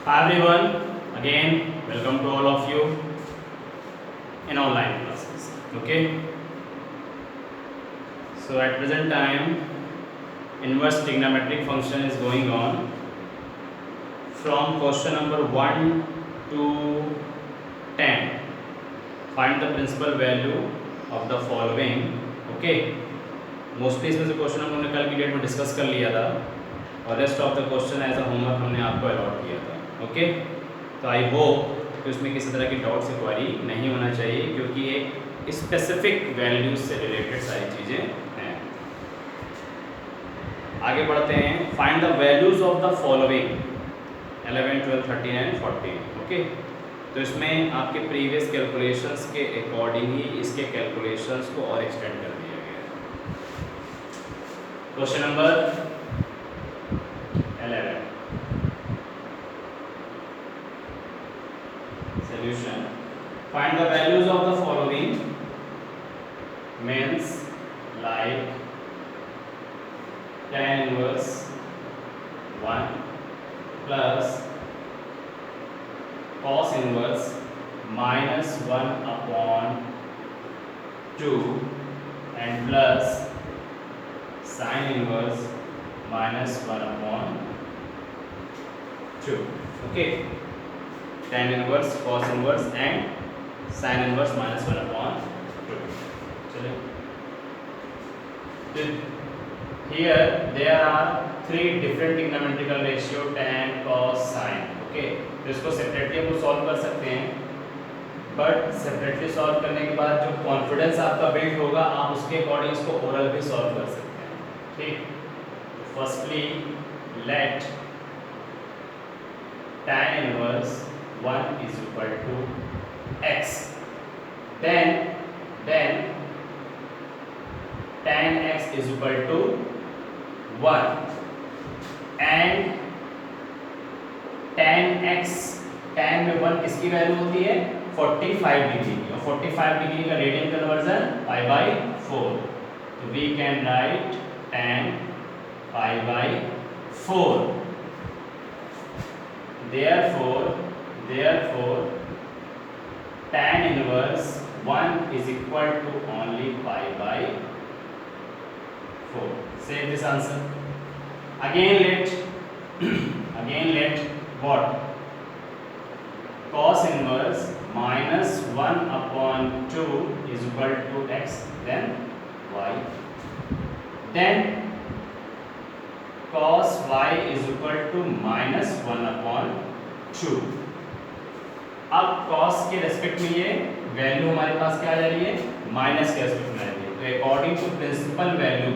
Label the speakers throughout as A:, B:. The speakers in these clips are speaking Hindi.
A: Hi everyone, again welcome to all of you in online classes. Okay, so at present time inverse trigonometric function is going on from question number 1 to 10. Find the principal value of the following. Okay, mostly इसमें से क्वेश्चन हमने कल की डेट में डिस्कस कर लिया था और rest of the question as a homework हमने आपको अलॉट किया था. ओके, तो आई होप कि उसमें किसी तरह की डाउट्स इंक्वायरी नहीं होना चाहिए क्योंकि ये स्पेसिफिक वैल्यूज से रिलेटेड सारी चीज़ें हैं. आगे बढ़ते हैं. Find the values of the following 11, 12, 13 and 14. Okay, तो इसमें आपके प्रीवियस कैलकुलेशंस के अकॉर्डिंग ही इसके कैलकुलेशंस को और एक्सटेंड कर दिया गया है. Question number 11. Solution. Find the values of the following means like tan inverse 1 plus cos inverse minus 1 upon 2 and plus sin inverse minus 1 upon 2. Okay, tan inverse, cos inverse and sin inverse minus 1 upon 2. चलिए, here there are three different trigonometrical ratio tan, cos, sin. Okay, तो इसको सेपरेटली हम सॉल्व कर सकते हैं, बट सेपरेटली सॉल्व करने के बाद जो कॉन्फिडेंस आपका बिल्ड होगा आप उसके अकॉर्डिंग इसको ओरल भी सॉल्व कर सकते हैं. ठीक, firstly late tan inverse 1 is equal to x, then tan x is equal to 1 and tan x, tan में 1 किसकी वैल्यू होती है 45 डिग्री की, और 45 डिग्री का रेडियन कन्वर्जन पाई बाई 4. तो we can write tan pi by 4. Therefore tan inverse 1 is equal to only pi by 4. Save this answer. Again let what cos inverse minus 1 upon 2 is equal to x, then y, then cos y is equal to minus 1 upon 2. अब cos के रेस्पेक्ट में ये वैल्यू हमारे पास क्या आ जा रही है, माइनस के रेस्पेक्ट में आ रही है. तो according to principal value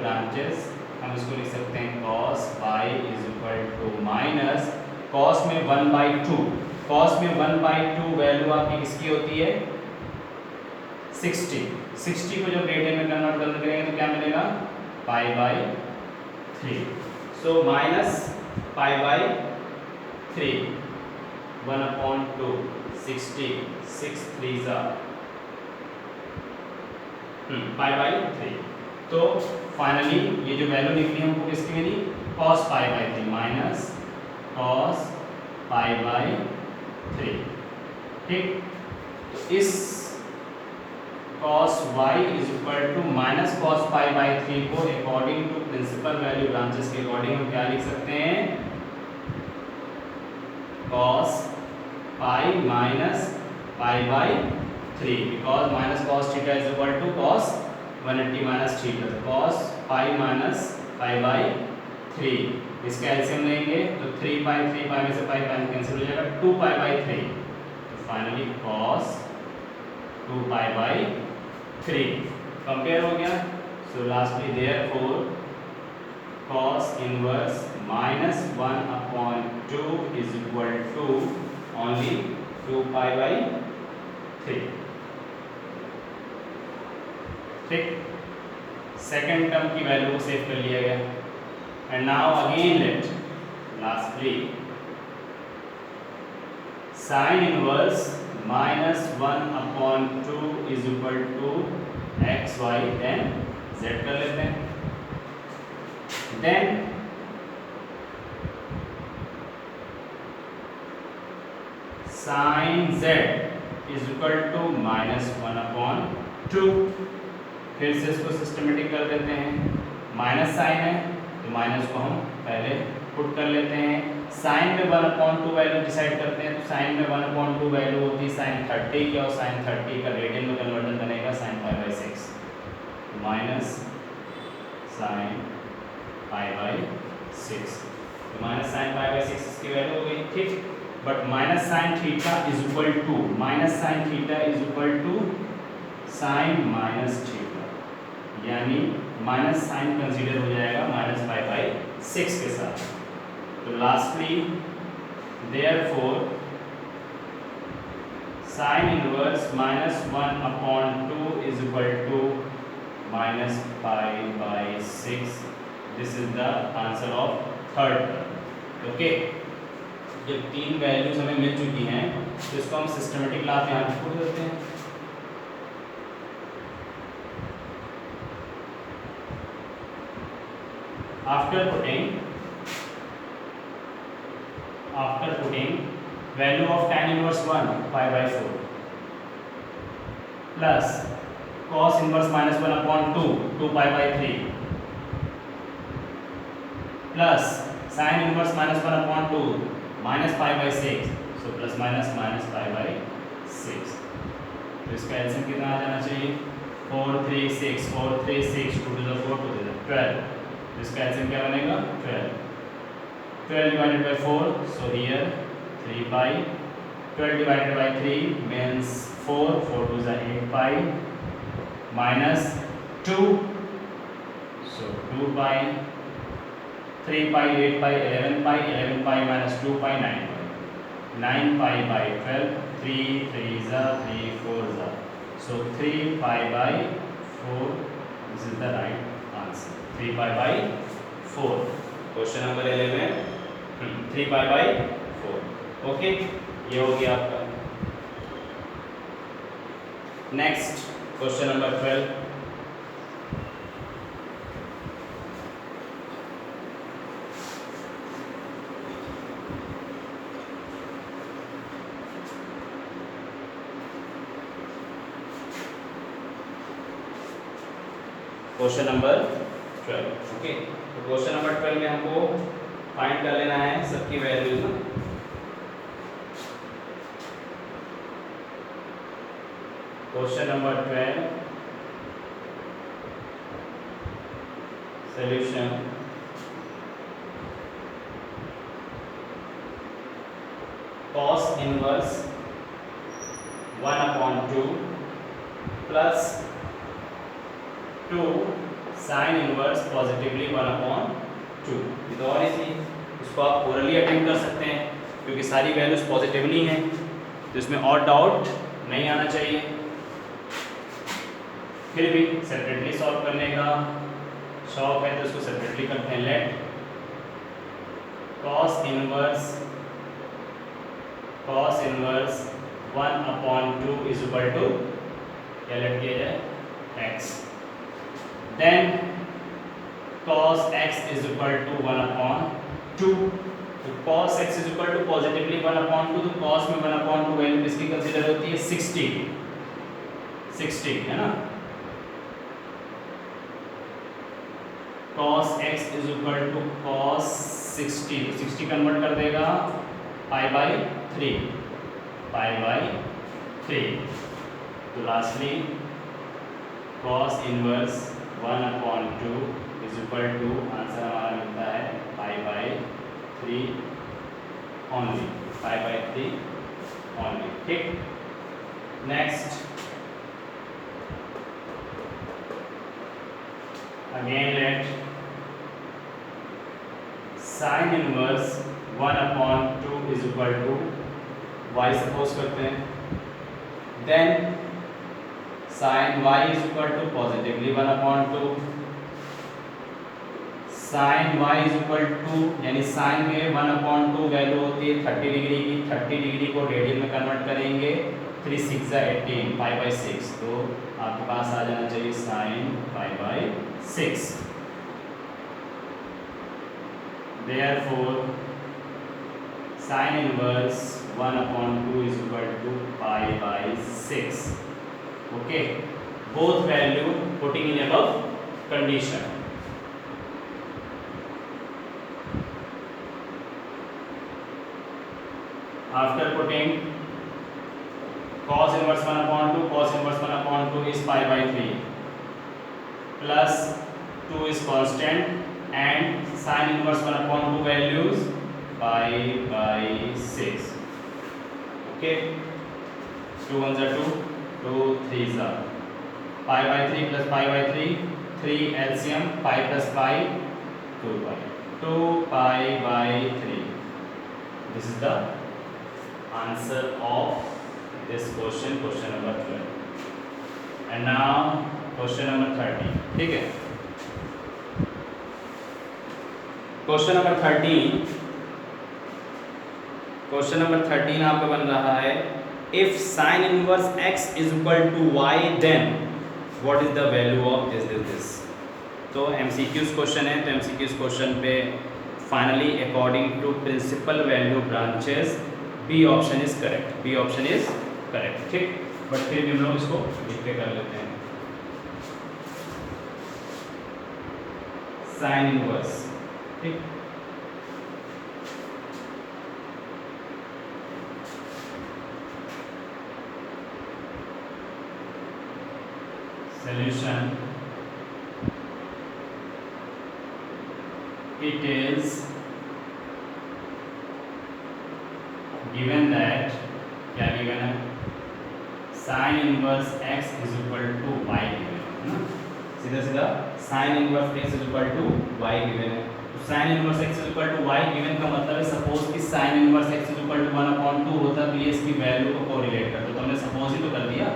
A: branches हम इसको लिख सकते हैं cos y is equal to minus cos में 1/2. cos में 1/2 वैल्यू आपकी किसकी होती है 60 को जब रेडियन में कन्वर्ट करेंगे तो क्या मिलेगा pi by 3. So minus pi by 3 1 upon 2 60 6 3s are pi by 3. तो फाइनली ये जो वैल्यू निकली हमको किसकी मिली cos pi by 3 minus cos pi by 3. ठीक, तो इस cos y is equal to minus cos pi by 3 को according to principal value branches के अकॉर्डिंग हम क्या लिख सकते हैं cos pi minus pi by 3 because minus cos theta is equal to cos 180 minus theta. तो cos pi minus pi by 3 इसका एलसीएम लेंगे तो 3 pi में से pi कैंसिल हो जाएगा 2 pi by 3. तो finally cos 2 pi by 3 compare हो गया. सो lastly therefore cos inverse minus 1 upon 2 is equal to only 2 pi by 3. ठीक, सेकेंड टर्म की वैल्यू को सेव कर लिया गया. And now again let lastly sin inverse minus 1 upon 2 is equal to x y, then z कर लेते हैं. then sine z is equal to -1/2। फिर से इसको सिस्टमेटिक कर देते हैं। माइनस साइन है तो माइनस को हम पहले पुट कर लेते हैं। साइन में 1/2 वैल्यू डिसाइड करते हैं, तो साइन में 1/2 वैल्यू होती है साइन 30 की, और साइन 30 का रेडियन में कन्वर्जन बनेगा साइन π/6 माइनस साइन π/6। तो माइनस साइन π/6 इसकी वैल्यू हो गई, ठीक। But minus sine theta is equal to sine minus theta, यानी माइनस साइन कंसीडर हो जाएगा माइनस π/6 के साथ। तो lastly therefore sine inverse -1/2 is equal to minus π/6। This is the answer of third. Okay, जब तीन वैल्यूज हमें मिल चुकी हैं तो इसको हम सिस्टमेटिक ला के यहाँ पुट देते हैं। After putting value of tan inverse 1 π/4 plus cos inverse -1/2 2π/3 plus sin inverse -1/2 -π/6, so plus minus π/6। तो इसका एलसीएम कितना आ जाना चाहिए? 4 3 6 4 3 6 2 to the 4 2 to the 12। इसका एलसीएम क्या बनेगा? 12 divided by 4, so here 3 pi। 12 divided by 3 means 4 to the 8 pi minus 2, so 2 pi 3 pi 8 pi 11 pi minus 2 pi 9 pi by 12, 3 3 is 3 4 is, so 3 pi by 4, this is the right answer, 3 pi by 4। Question number 11 3 pi by 4। Okay, ये हो गया आपका। Next question number 12। Question number 12। Okay, तो क्वेश्चन नंबर 12 में हमको फाइंड कर लेना है सबकी वैल्यूज ना। Question number 12 solution. cos inverse 1/2 plus 2 sine inverse positively 1/2। ये तो और इजी, इसको आप ओरली अटेम्प्ट कर सकते हैं क्योंकि सारी वैल्यूज पॉजिटिवली हैं, तो इसमें और डाउट नहीं आना चाहिए। फिर भी सेपरेटली सॉल्व करने का शौक है तो इसको सेपरेटली करते हैं। Let cos inverse 1/2 is equal to, क्या लेट किया जाए, x। Then cos x is equal to 1/2। तो cos x is equal to positively 1/2, तो cos में 1/2 वैल्यू किसकी कंसीडर होती है? 60 है ना। cos x is equal to cos 60, 60 convert कर देगा π/3। तो lastly cos inverse 1/2 is equal to, answer हमारा मिलता है π/3 ओनली, π/3 ओनली, ठीक। Next again let sine inverse 1/2 is equal to y suppose करते हैं। Then sine y is equal to positively 1/2, sine y is equal to, यानी साइन में 1/2 वैल्यू होती है 30 डिग्री की, 30 डिग्री को रेडियन में कन्वर्ट करेंगे, 3 6 18 π/6, तो आपके पास आ जाना चाहिए sine π/6। Therefore sine inverse 1/2 is equal to pi/6. Okay, both value putting in above condition. After putting cos inverse 1/2, cos inverse 1/2 is pi/3 plus 2 is constant and sin inverse 1/2 values pi/6. Okay, 2 1s are 2, 2 3s are pi/3 plus pi/3, 3 LCM, pi plus pi 2 pi, 2 pi/3. This is the answer of this question, question number 12. And now question number 13. ठीक है, क्वेश्चन नंबर 13 आपका बन रहा है if sine inverse x is equal to y then what is the value of this. तो MCQs क्वेश्चन है, तो MCQs क्वेश्चन पे finally according to principal value branches B option is correct, B option is correct. ठीक, बट फिर भी हम लोग इसको लिख के कर लेते हैं. साइन इनवर्स, ठीक, solution it is given that क्या given है sin inverse x is equal to y given है ना, सीधा सीधा sin inverse x is equal to y given है. तो sin inverse x is equal to y given का मतलब है सपोज कि sin inverse x is equal to 1/2 होता तो ये इसकी वैल्यू को कोरिलेट करता, तो हमने सपोज ही तो कर दिया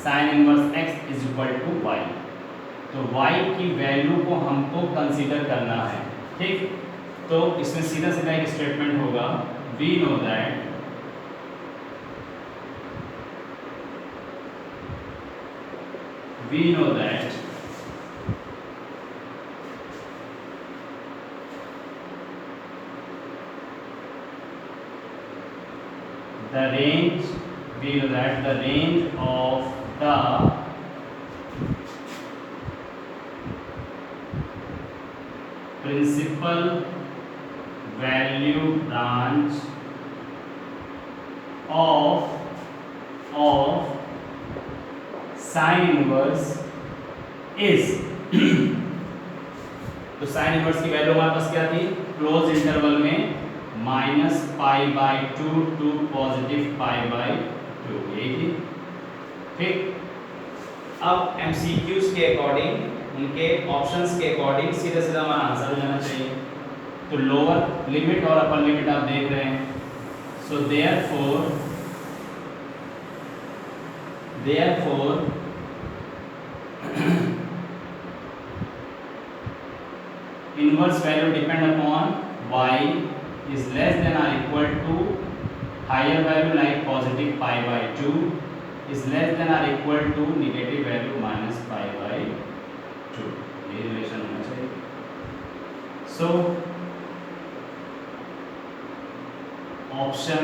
A: sin inverse x is equal to y. तो y की वैल्यू को हमको कंसीडर करना है. ठीक, तो इसमें सीधा सीधा एक स्टेटमेंट होगा we know that the range of the principal value branch of sin inverse is तो sin inverse की वैल्यू हमारे पास क्या थी क्लोज इंटरवल में -π/2 टू +π/2, यही थी. ठीक, अब MCQs के अकॉर्डिंग, उनके ऑप्शंस के अकॉर्डिंग सीधा सीधा हमारा आंसर हो जाना चाहिए. तो लोअर लिमिट और अपर लिमिट आप देख रहे हैं. So therefore inverse value depend upon y is less than or equal to higher value like positive π/2 is less than or equal to negative value -π/2. ये रिलेशन होना चाहिए. So option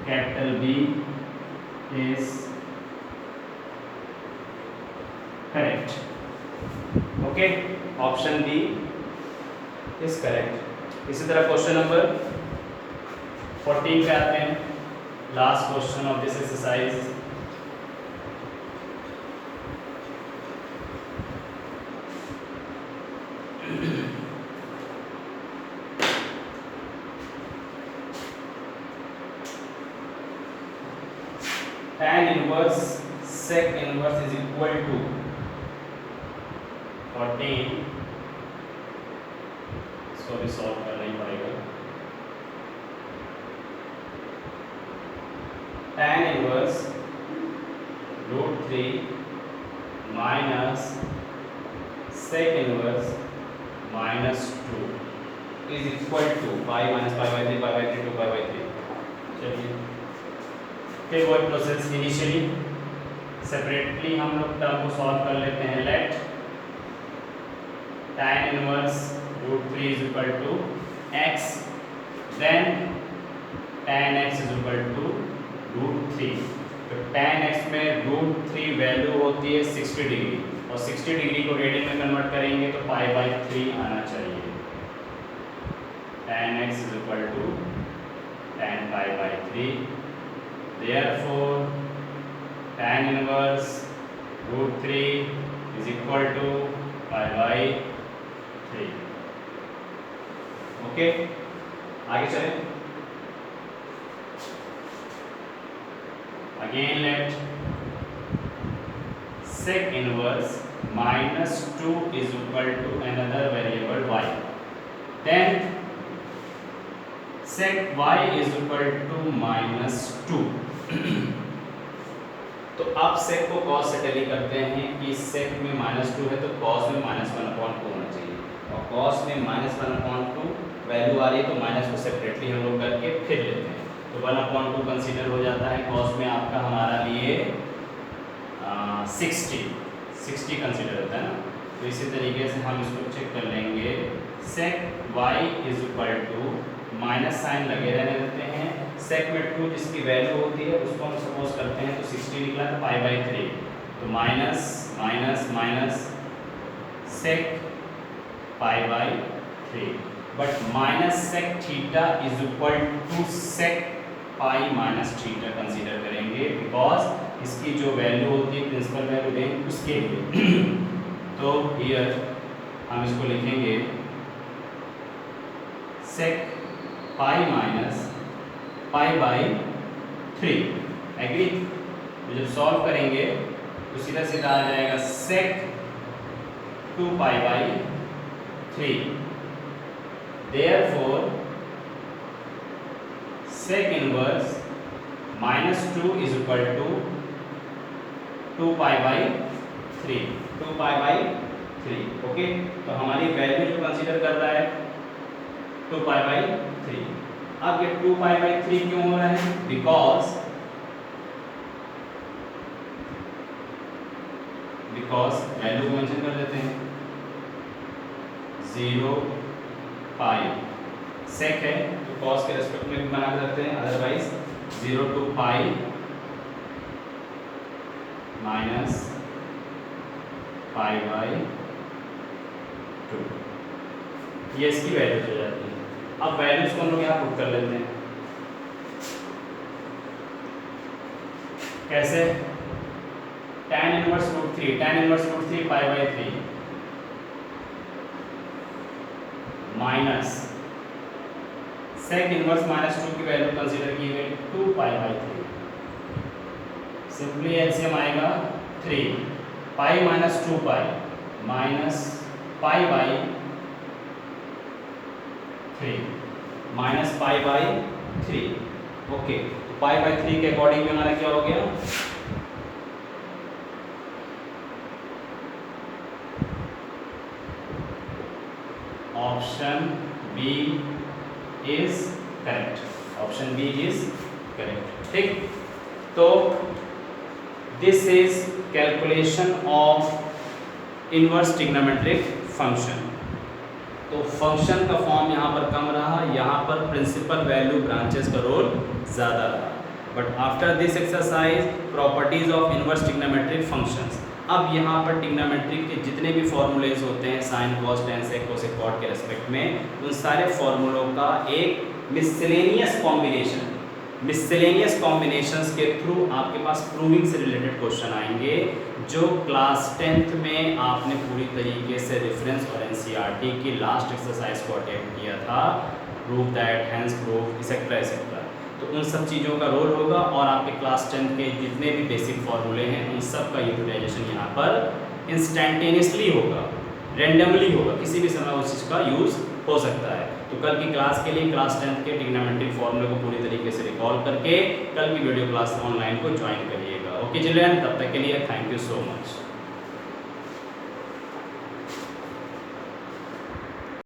A: capital B is correct. Okay, option B is correct. इसी तरह क्वेश्चन नंबर 14 पे आते हैं, last question of this exercise. tan inverse sec inverse is equal to 14. इसको भी सॉल्व करना ही पड़ेगा. tan inverse √3 minus sec inverse -2 is equal to pi minus pi/3 pi/3 2 pi/3. चलिए फिर वही प्रोसेस इनिशियली सेपरेटली हम लोग टर्म को सॉल्व कर लेते हैं. Let tan inverse √3 is equal to x, then tan x is equal to √3। तो tan x में √3 वैल्यू होती है 60 डिग्री, और 60 डिग्री को रेडियन में कन्वर्ट करेंगे तो π/3 आना चाहिए। tan x is equal to tan π/3, therefore tan inverse √3 is equal to π/3। Okay, आगे चलें। Again let sec inverse -2 is equal to another variable y, then sec y is equal to -2। तो अब sec को cos से टैली करते हैं कि sec में -2 है तो cos में -1/2 होना चाहिए, और cos में -1/2 वैल्यू आ रही है तो माइनस को सेपरेटली हम लोग करके फिर लेते हैं, तो 1/2 कंसीडर हो जाता है। cos में आपका हमारा लिए 60 कंसीडर होता है ना। तो इसी तरीके से हम इसको चेक कर लेंगे, sec y is equal to minus sine लगे रहने देते हैं, sec में 2 जिसकी वैल्यू होती है उसको हम सपोज करते हैं तो 60 निकला तो π/3, तो minus minus minus sec π/3, but minus sec theta is equal to sec pi minus theta consider करेंगे, बिकॉज इसकी जो वैल्यू होती है प्रिंसिपल वैल्यू दें उसके लिए। तो हियर हम इसको लिखेंगे sec पाई माइनस π/3, एग्री। तो जब सॉल्व करेंगे तो सीधा सीधा आ जाएगा sec 2π/3, therefore sec inverse -2 is equal to 2π/3, 2π/3। Okay, तो हमारी वैल्यू जो कंसीडर कर रहा है 2π/3। अब ये 2π/3 क्यों हो रहा है? बिकॉज वैल्यू को मेंशन कर देते हैं, 0 पाई सेक है तो कॉस के रेस्पेक्ट में भी बना के रखते हैं, अदरवाइज 0 to पाई माइनस π/2, ये इसकी वैल्यूज हो जाती है। अब वैल्यूज को हम लोग यहाँ पुट कर लेते हैं, कैसे? tan inverse √3, tan inverse √3 π/3 minus sec inverse -2 की वैल्यू कंसीडर की गई 2π/3, सिंपली एलसीएम आएगा 3 pi minus 2π minus π/3 minus π/3। Okay, तो π/3 के अकॉर्डिंग में हमारा क्या हो गया? Option B is correct, option B is correct. ठीक, तो this is calculation of inverse trigonometric function. तो फंक्शन का फॉर्म यहाँ पर कम रहा, यहाँ पर प्रिंसिपल वैल्यू ब्रांचेस का रोल ज़्यादा रहा। But after this exercise properties of inverse trigonometric functions, अब यहाँ पर ट्रिग्नोमेट्रिक के जितने भी फॉर्मूलेज होते हैं sine cos tan sec cosec cot के रेस्पेक्ट में, उन सारे फॉर्मूलों का एक मिसलेनियस कॉम्बिनेशंस के थ्रू आपके पास प्रूविंग से रिलेटेड क्वेश्चन आएंगे, जो क्लास 10th में आपने पूरी तरीके से रेफरेंस और एनसीईआरटी की लास्ट एक्सरसाइज को अटेम्प्ट किया था, prove that, hence prove, etcetera etcetera. तो उन सब चीज़ों का रोल होगा, और आपके क्लास 10 के जितने भी बेसिक फॉर्मूले हैं उन सब का यूटिलाइजेशन यहाँ पर इंस्टेंटेनियसली होगा, रेंडमली होगा, किसी भी समय उस चीज़ का यूज़ हो सकता है। तो कल की क्लास के लिए क्लास 10 के ट्रिग्नोमेट्रिक फॉर्मूले को पूरी तरीके से रिकॉल करके कल की वीडियो क्लास ऑनलाइन को ज्वाइन करिएगा। ओके चिल्ड्रन, तब तक के लिए थैंक यू सो मच।